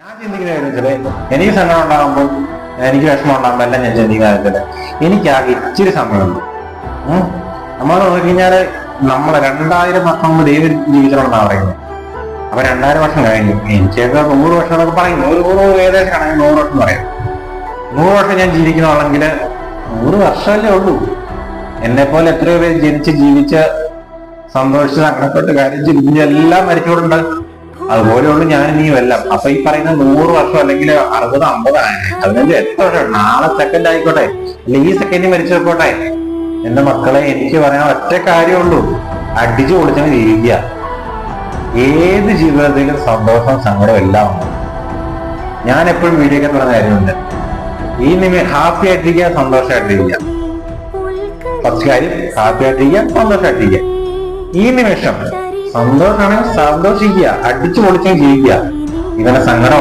ഞാൻ ചിന്തിക്കുന്ന കാര്യം വെച്ചാല് എനിക്ക് സങ്കടം ഉണ്ടാകുമ്പോൾ എനിക്ക് വിഷമം ഉണ്ടാകുമ്പോൾ എല്ലാം ഞാൻ ചിന്തിക്കുന്ന കാര്യത്തില് എനിക്കാകെ ഇച്ചിരി സമയമുണ്ട്. നമ്മൾ നോക്കിക്കഴിഞ്ഞാല് നമ്മളെ 2000 വർഷം കൊണ്ട് ദൈവം ജീവിച്ചോളെന്നാണ് പറയുന്നത്. അപ്പൊ 2000 വർഷം കഴിഞ്ഞു. എനിക്കൊക്കെ 100 വർഷം എന്നൊക്കെ പറയുന്നു. ഒരു ഏകദേശം ആണെങ്കിൽ 100 വർഷം പറയാം. 100 വർഷം ഞാൻ ജീവിക്കണമെങ്കിൽ 100 വർഷമല്ലേ ഉള്ളൂ. എന്നെ പോലെ എത്രയോ പേര് ജനിച്ച് ജീവിച്ച് സന്തോഷിച്ച് സങ്കടപ്പെട്ട് കാര്യം ചിരിഞ്ഞ് എല്ലാം മരിച്ചോടുണ്ട്. അതുപോലെയുള്ളൂ ഞാൻ നീയും എല്ലാം. അപ്പൊ ഈ പറയുന്ന 100 വർഷം അല്ലെങ്കിൽ 60, 50 15 എത്ര വർഷം, നാളെ സെക്കൻഡ് ആയിക്കോട്ടെ, അല്ലെങ്കിൽ ഈ സെക്കൻഡ് മരിച്ചു വെക്കോട്ടെ. എന്റെ മക്കളെ, എനിക്ക് പറയാൻ ഒറ്റ കാര്യമുള്ളൂ, അടിച്ചു പൊളിച്ചങ്ങ് ജീവിക്കുക. ഏത് ജീവിതത്തിലും സന്തോഷം സങ്കടം എല്ലാം ഉണ്ട്. ഞാൻ എപ്പോഴും വീഡിയോക്കെ പറഞ്ഞ കാര്യമുണ്ട്, ഈ ഹാപ്പി ആയിട്ടിരിക്കുക, സന്തോഷമായിട്ടിരിക്കുക. ഫസ്റ്റ് കാര്യം ഹാപ്പി ആയിട്ടിരിക്കുക, സന്തോഷമായിട്ടിരിക്കുക. ഈ നിമിഷം സന്തോഷമാണെങ്കിൽ സന്തോഷിക്കുക, അടിച്ചു പൊളിച്ചും ജീവിക്കുക. ഇവനെ സങ്കടം